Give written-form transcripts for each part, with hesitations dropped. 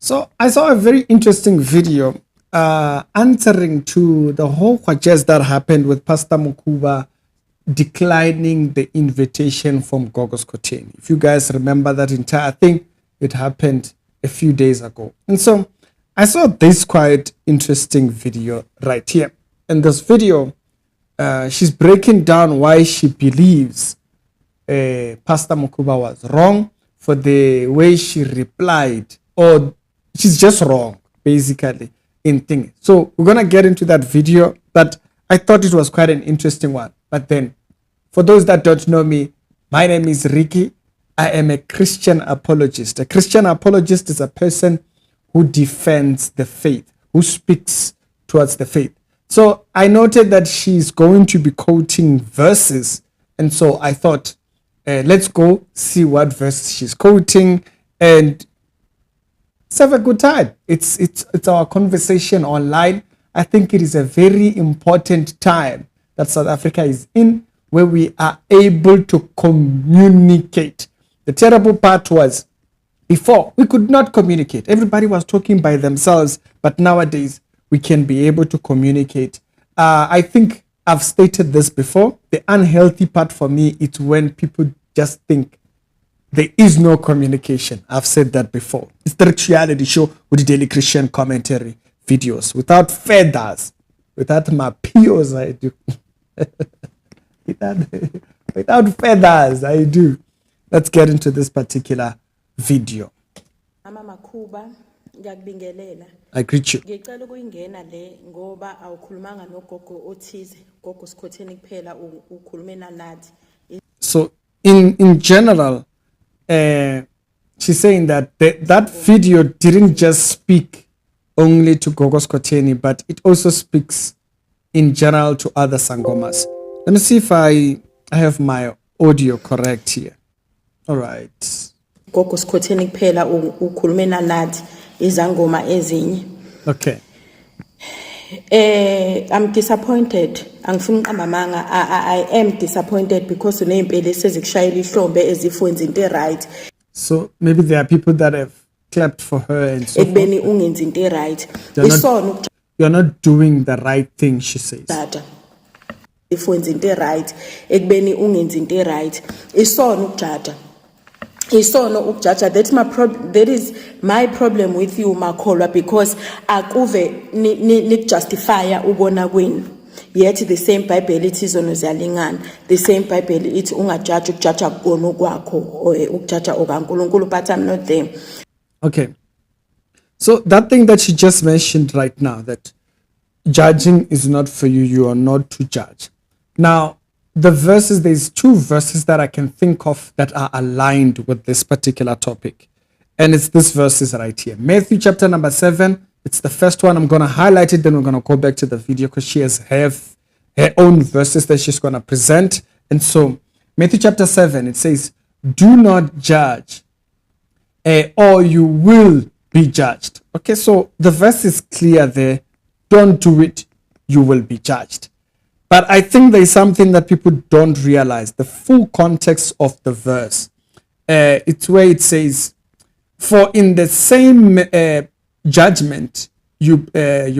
So I saw a very interesting video answering to the whole jazz that happened with Pastor Mukhuba declining the invitation from Gogos Koteni. If you guys remember that entire thing, it happened a few days ago. And so I saw this quite interesting video right here. In this video, she's breaking down why she believes Pastor Mukhuba was wrong for the way she replied, or she's just wrong, basically, in things. So we're going to get into that video, but I thought it was quite an interesting one. But then, for those that don't know me, my name is Ricky. I am a Christian apologist. A Christian apologist is a person who defends the faith, who speaks towards the faith. So I noted that she's going to be quoting verses. And so I thought, let's go see what verse she's quoting and let's have a good time. It's our conversation online. I think it is a very important time that South Africa is in, where we are able to communicate. The terrible part was before we could not communicate. Everybody was talking by themselves, but nowadays we can be able to communicate. I think I've stated this before. The unhealthy part for me is when people just think there is no communication. I've said that before. It's the reality show with the daily Christian commentary videos without feathers, without my POs, I do. without feathers, I do. Let's get into this particular video. Mukhuba, ngiyakubingelela. I greet you. Ngicela ukuyingena le ngoba awukhulumanga nogogo othize, gogo Sikhotheni kuphela ukhulumena nathi. So in general, she's saying that that video didn't just speak only to Gogo Sikhotheni, but it also speaks in general to other Sangomas. Let me see if I have my audio correct here. All right. Gogo Sikhotheni kuphela ukhulumena nathi izangoma ezinye. Okay. I'm disappointed. Angifuni uqambamanga. I am disappointed because unempela esezikushayela ihlombe ezifwenza into right. So maybe there are people that have clapped for her and so ekubeni ungenza into right. You're not doing the right thing, she says. Dada. Ifwenza into right. Ekubeni ungenza into right. Isona ukujada. Isono ukujaja. That is my problem with you, Makholwa, because akuve ni justify ubona kwenu. Yet the same Bible it is on ziyalingana. The same Bible it ungajaja ukujaja kona kwakho ukujaja okaNkulunkulu, but I'm not there. Okay. So that thing that she just mentioned right now, that judging is not for you, you are not to judge. Now, the verses, there's two verses that I can think of that are aligned with this particular topic. And it's this verses right here. Matthew chapter number 7. It's the first one. I'm going to highlight it. Then we're going to go back to the video because she has her own verses that she's going to present. And so Matthew chapter 7, it says, do not judge or you will be judged. Okay, so the verse is clear there. Don't do it. You will be judged. But I think there's something that people don't realize. The full context of the verse. It's where it says, for in the same judgment you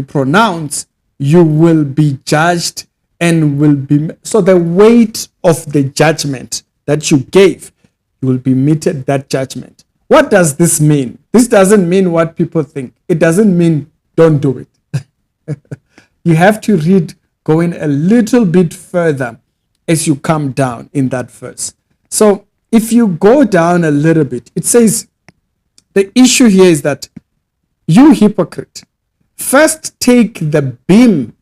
pronounce, you will be judged and will be... So the weight of the judgment that you gave, you will be meted that judgment. What does this mean? This doesn't mean what people think. It doesn't mean don't do it. You have to read going a little bit further as you come down in that verse. So if you go down a little bit, it says the issue here is that you hypocrite, first take the beam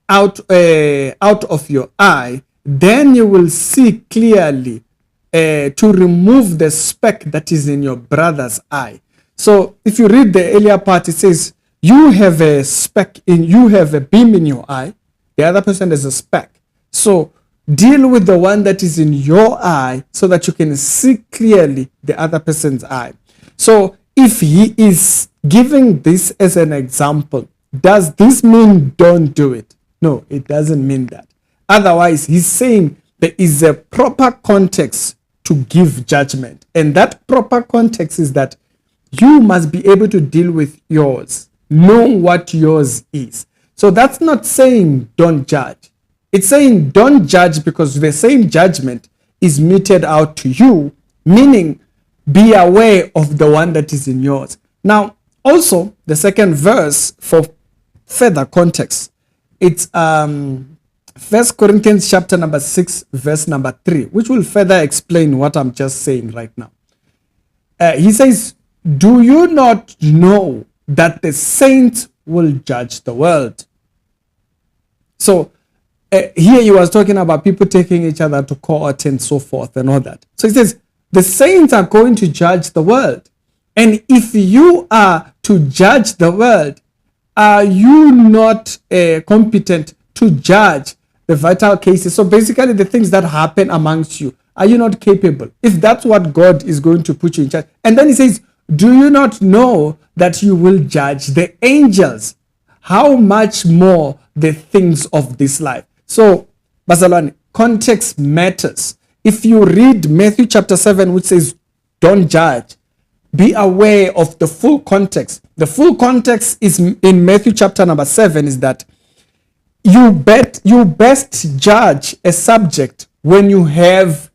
out of your eye, then you will see clearly to remove the speck that is in your brother's eye. So if you read the earlier part, it says you have a beam in your eye. The other person has a speck. So deal with the one that is in your eye so that you can see clearly the other person's eye. So if he is giving this as an example, does this mean don't do it? No, it doesn't mean that. Otherwise, he's saying there is a proper context to give judgment. And that proper context is that you must be able to deal with yours, know what yours is. So that's not saying don't judge. It's saying don't judge because the same judgment is meted out to you, meaning be aware of the one that is in yours. Now, also, the second verse for further context, it's 1 Corinthians chapter number 6, verse number 3, which will further explain what I'm just saying right now. He says, do you not know that the saints will judge the world? So here he was talking about people taking each other to court and so forth and all that. So he says, the saints are going to judge the world. And if you are to judge the world, are you not competent to judge the vital cases? So basically the things that happen amongst you, are you not capable? If that's what God is going to put you in charge. And then he says, do you not know that you will judge the angels? How much more the things of this life? So, Bazalwane, context matters. If you read Matthew chapter 7, which says, don't judge, be aware of the full context. The full context is in Matthew chapter number 7 is that you best judge a subject when you have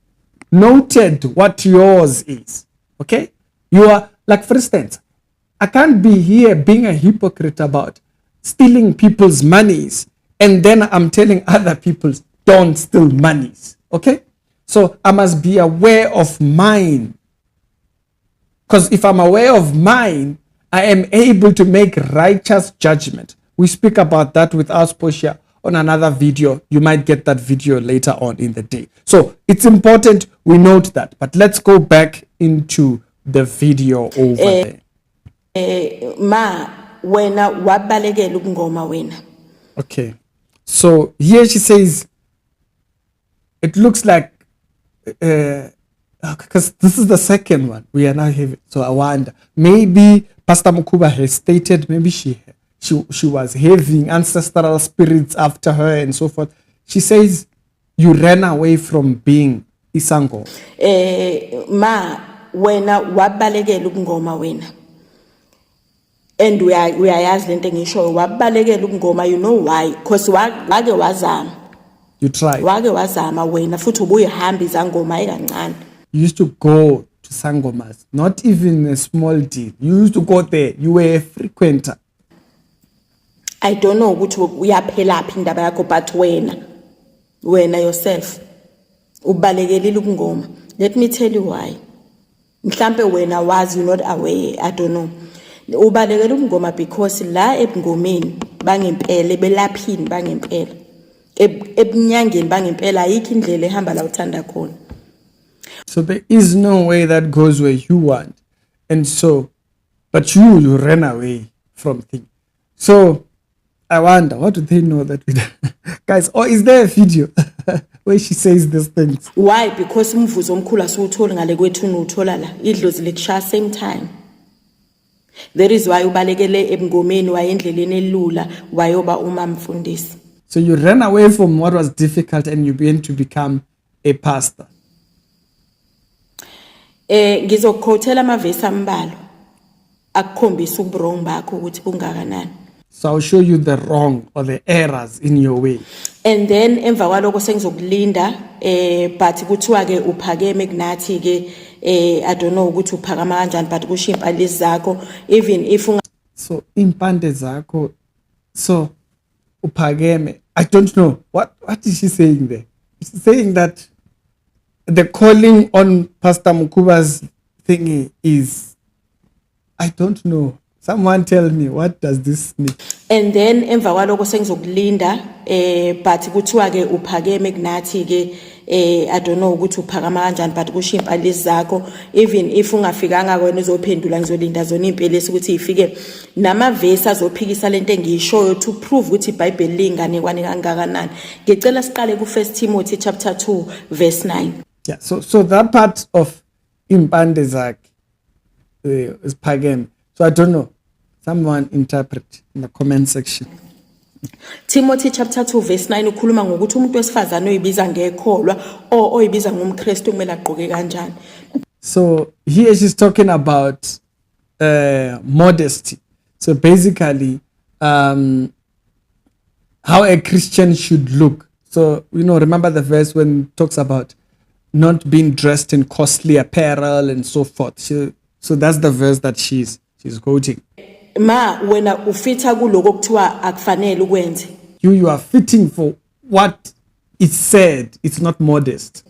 noted what yours is. Okay? You are, like for instance, I can't be here being a hypocrite about stealing people's monies and then I'm telling other people don't steal monies. Okay? So I must be aware of mine. Because if I'm aware of mine, I am able to make righteous judgment. We speak about that with us, Portia, on another video. You might get that video later on in the day. So it's important we note that. But let's go back into the video over there. Okay. So here she says, it looks like, because this is the second one we are now having. So I wonder, maybe Pastor Mukhuba has stated, maybe she was having ancestral spirits after her and so forth. She says, you ran away from being isango. Wena wabalekela ubungoma wena. And we are yazi lento engisho wabalekela ubungoma, you know why? Because wake wazama. You tried. Wake wazama wena futhi ubuyihamba izangoma ekancane. You used to go to Sangomas, not even a small deal. You used to go there. You were a frequenter. I don't know ukuthi uyaphela phi indaba yakho, but wena yourself ubalekelile ubungoma. Let me tell you why. Mhlambe wena was you not aware, I don't know. Ubalekela ubungoma because la ebungomeni bangempela belaphini bangempela. Ebunyangeni bangempela ayikho indlela ehamba la uthanda khona. So there is no way that goes where you want. And so, but you ran away from things. So I wonder, what do they know that we guys, or is there a video where she says these things? Why? Because umvuzo omkhulu asiwutholi ngale kwethu unuthola la idlozi likushaya same time. That is why ubalekele ebungomeni wayendleleni elula wayoba umamfundisi. So you ran away from what was difficult and you began to become a pastor. Ngizokhothela amavesi ambalwa akukhombisa ubwrong bakho ukuthi bungakanani. So I'll show you the wrong or the errors in your way. And then emva kwaloko sengizokulinda but kuthiwa ke uphakeme kunathi ke I don't know ukuthi uphakama kanjani but kusho impande zakho even if so impande zakho, so uphakeme, I don't know what is she saying there. She's saying that the calling on Pastor Mukhuba's thingy is, I don't know. Someone tell me, what does this mean? And then emva kwaloko sengizokulinda but kuthiwa ke uphakeme kunathi ke I don't know ukuthi uphakama kanjani but kusho impande zakho even if ungafikanga wena uzophendula ngizolinda zona impela ukuthi ifike namavesi azophikisa lento engiyishoyo to prove ukuthi iBhayibheli lingane kwani kangakanani. Ngicela siqale ku 1 Timothy chapter 2 verse 9. Yeah, so that part of impande zakhe is phakeme. So I don't know. Someone interpret in the comment section. Timothy chapter 2 verse 9 ukhuluma ngokuthi umuntu wesifazane oyibiza ngekholwa oyibiza ngumKristu kumele agqoke kanjani. So here she's talking about modesty. So basically, how a Christian should look. So, remember the verse when it talks about not being dressed in costly apparel and so forth. So that's the verse that she's quoting. Ma wena ufitha kuloko kuthiwa akufanele ukwenze. You are fitting for what is said. It's not modest.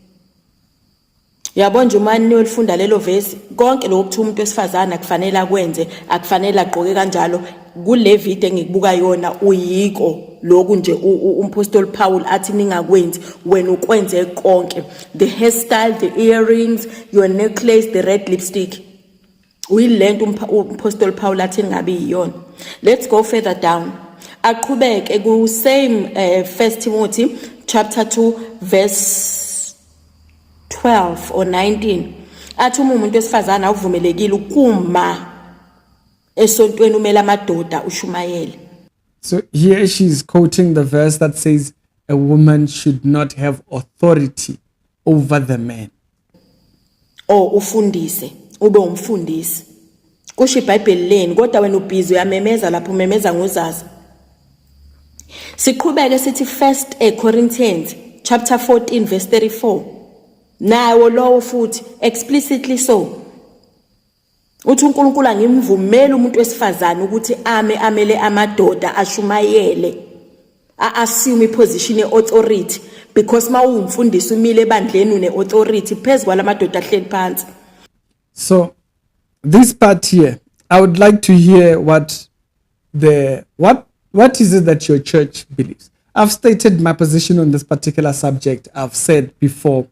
Yabona nje uma niyolifunda lelo verse konke lokho kuthi umuntu wesifazana akufanele akwenze akufanele agqoke kanjalo kule video engikubuka yona uyiko lokhu nje umpostoli Paul athi ningakwenzi wena ukwenze konke, the hairstyle, the earrings, your necklace, the red lipstick. Uyilento umpostoli Paul athi ngabe yiyona. Let's go further down. Aqhubeke ku same 1 Timothy chapter 2 verse 12 or 19. Athi umuntu wesifazana uvumelekile ukuma esontweni umela amadoda ushumayele. So here she's quoting the verse that says a woman should not have authority over the man. Ufundise, ube umfundisi. Kusho iBhayibheli leni kodwa wena ubhizi uyamemeza lapho umemeza ngozazi. Siqhubeke sithi 1 Corinthians chapter 14 verse 34. Nawo lowo futhi explicitly so. Uthi uNkulunkulu angimvumela umuntu wesifazana ukuthi amele amadoda ashumayele. Assume position authority because mawumfundisi umile ebandleni une authority phezulu kwalamadoda ahleli phansi. So this part here, I would like to hear what is it that your church believes. I've stated my position on this particular subject. I've said before,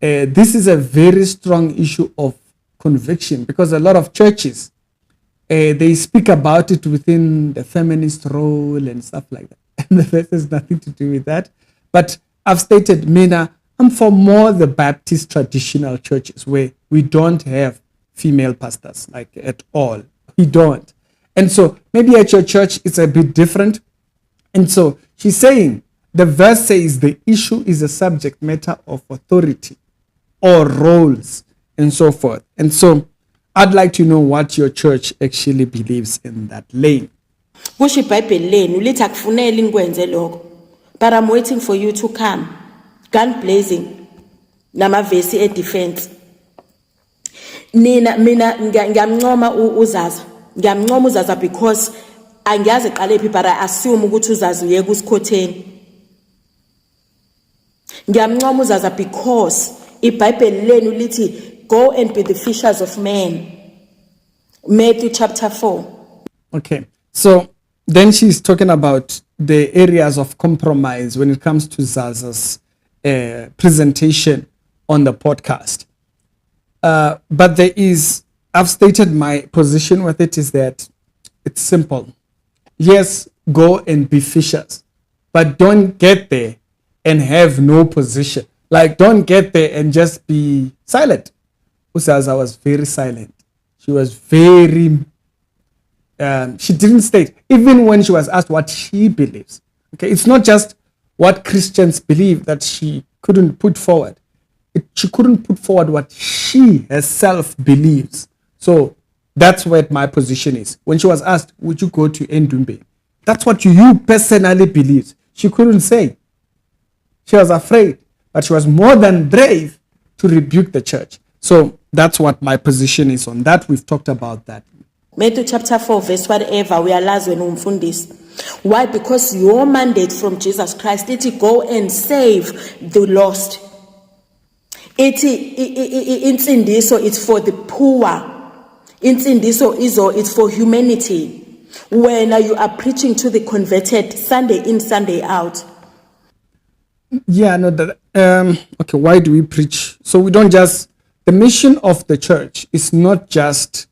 this is a very strong issue of conviction because a lot of churches, they speak about it within the feminist role and stuff like that. And the verse has nothing to do with that. But I've stated, Mina, I'm for more the Baptist traditional churches where we don't have female pastors, like at all. We don't. And so maybe at your church, it's a bit different. And so she's saying, the verse says the issue is a subject matter of authority or roles and so forth. And so I'd like to know what your church actually believes in that lane. Kusho iBhayibheli lenu lithi akufuneli ngikwenze lokho. But I'm waiting for you to come. Gun blazing. Namavesi e-defense. Mina ngiyamncoma uzaza. Ngiyamncoma uzaza because angiyazi eqalephi but I assume ukuthi uzaza uyeke usikhotheni. Ngiyamncoma uzaza because iBhayibheli lenu lithi go and be the fishers of men. Matthew chapter 4. Okay. So then she's talking about the areas of compromise when it comes to Zaza's presentation on the podcast. But I've stated my position with it is that it's simple. Yes, go and be fishers, but don't get there and have no position. Like, don't get there and just be silent. Uzaza was very silent. She was very, she didn't state, even when she was asked what she believes. Okay, it's not just what Christians believe that she couldn't put forward. She couldn't put forward what she herself believes. So that's what my position is. When she was asked, would you go to Ndumbe? That's what you personally believe. She couldn't say. She was afraid, but she was more than brave to rebuke the church. So that's what my position is on that. We've talked about that. Matthew chapter 4 verse whatever we are when umfundisi. Why? Because your mandate from Jesus Christ is to go and save the lost. Insindiso it's for the poor. Insindiso it's for humanity. When you are preaching to the converted Sunday in, Sunday out. Yeah, no, that okay, why do we preach? So we don't just, the mission of the church is not just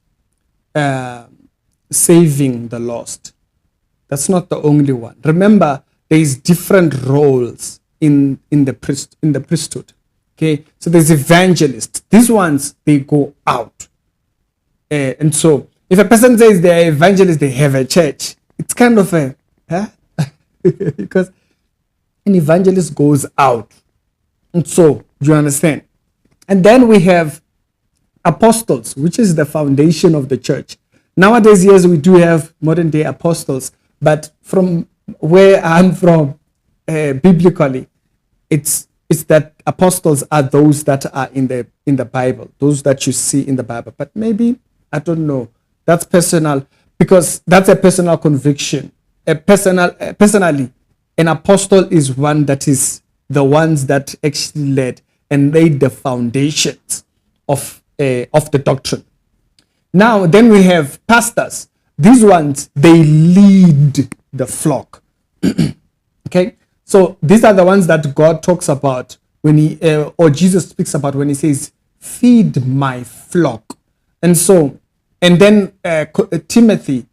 saving the lost. That's not the only one. Remember, there is different roles in the priesthood. Okay, so there's evangelists. These ones, they go out. And so if a person says they're evangelists, they have a church. It's kind of a, because an evangelist goes out. And so, do you understand? And then we have apostles, which is the foundation of the church. Nowadays, yes, we do have modern day apostles, but from where I'm from, biblically, it's that apostles are those that are in the Bible, those that you see in the Bible. But maybe, I don't know. That's personal, because that's a personal conviction. Personally, an apostle is one that is the ones that actually led and laid the foundations of the doctrine. Now, then we have pastors. These ones, they lead the flock. Okay, so these are the ones that God talks about when he, or Jesus speaks about when he says, "Feed my flock." And so, and then Timothy,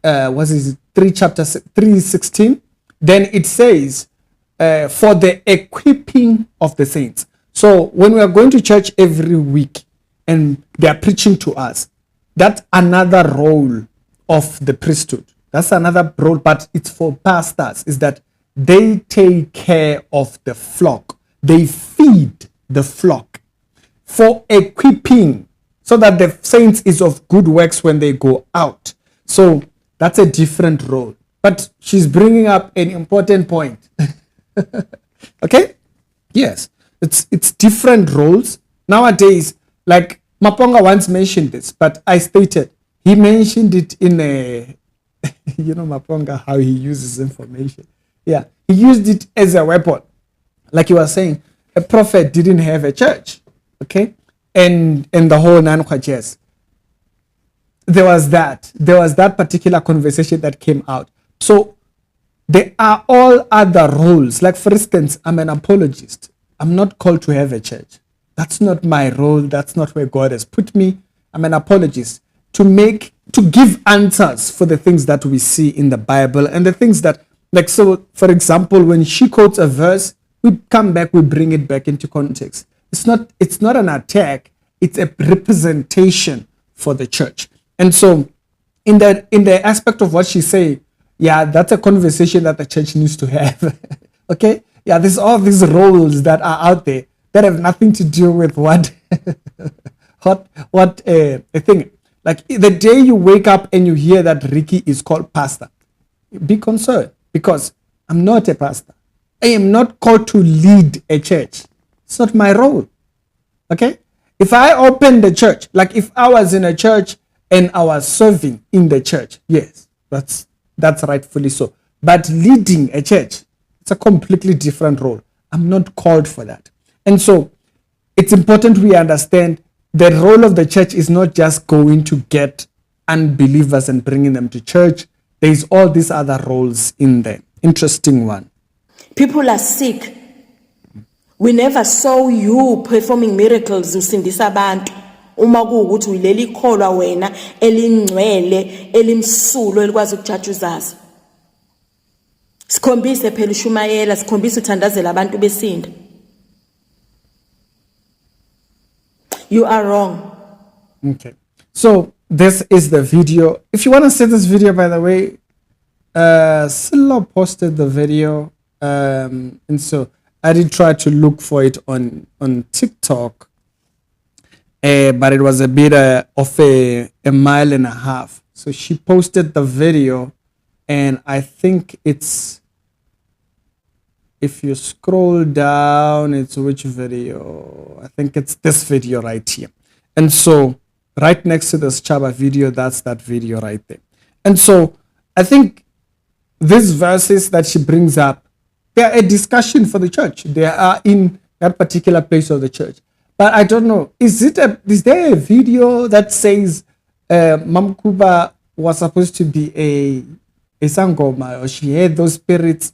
was it 3:16? Then it says, for the equipping of the saints. So when we are going to church every week and they are preaching to us, that's another role of the priesthood. That's another role, but it's for pastors, is that they take care of the flock. They feed the flock for equipping, so that the saints is of good works when they go out. So that's a different role. But she's bringing up an important point. Okay? Yes. It's different roles. Nowadays, like Maponga once mentioned this, but I stated, he mentioned it in a, Maponga, how he uses information. Yeah, he used it as a weapon. Like he was saying, a prophet didn't have a church, okay? And the whole Nankwajes. There was that particular conversation that came out. So there are all other roles. Like, for instance, I'm an apologist. I'm not called to have a church. That's not my role. That's not where God has put me. I'm an apologist to give answers for the things that we see in the Bible and the things that, like, so for example, when she quotes a verse, we come back, we bring it back into context. It's not an attack. It's a representation for the church. And so in the aspect of what she's saying, yeah, that's a conversation that the church needs to have. Okay? Yeah, there's all these roles that are out there that have nothing to do with what a thing. Like, the day you wake up and you hear that Ricky is called pastor, be concerned, because I'm not a pastor. I am not called to lead a church. It's not my role. Okay? If I open the church, like if I was in a church and I was serving in the church, yes, that's rightfully so. But leading a church, it's a completely different role. I'm not called for that. And so it's important we understand the role of the church is not just going to get unbelievers and bringing them to church. There's all these other roles in there. Interesting one. People are sick. We never saw you performing miracles usindisa abantu. Uma kuwukuthi uyileli kholwa wena elingcwele elimsulo elikwazi ukujaja uzazi. Sikhombise phela ushumayela, sikhombise uthandazela abantu besinda. You are wrong. Okay. So this is the video. If you want to see this video, by the way, Silo posted the video. And so I did try to look for it on TikTok. But it was a bit of a mile and a half. So she posted the video, and I think it's, if you scroll down, it's which video? I think it's this video right here. And so right next to this Chaba video, that's that video right there. And so I think these verses that she brings up, they are a discussion for the church. They are in that particular place of the church. But I don't know, is there a video that says Mukhuba was supposed to be a Sangoma, or she had those spirits?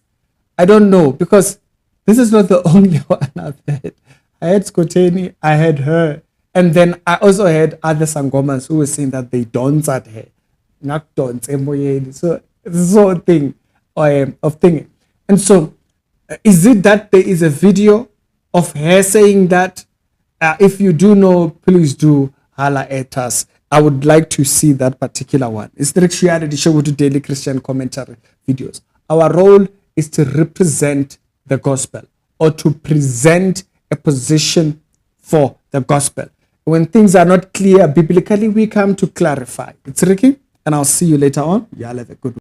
I don't know, because this is not the only one I've heard. I had Skoteni, I had her, and then I also had other Sangomas who were saying that they dance at her. Not dance, so this whole thing of thinking. And so, is it that there is a video of her saying that? If you do know, please do holla at us. I would like to see that particular one. It's the reality show with daily Christian commentary videos. Our role is to represent the gospel, or to present a position for the gospel. When things are not clear biblically, we come to clarify. It's Ricky. and I'll see you later on. Y'all have a good one.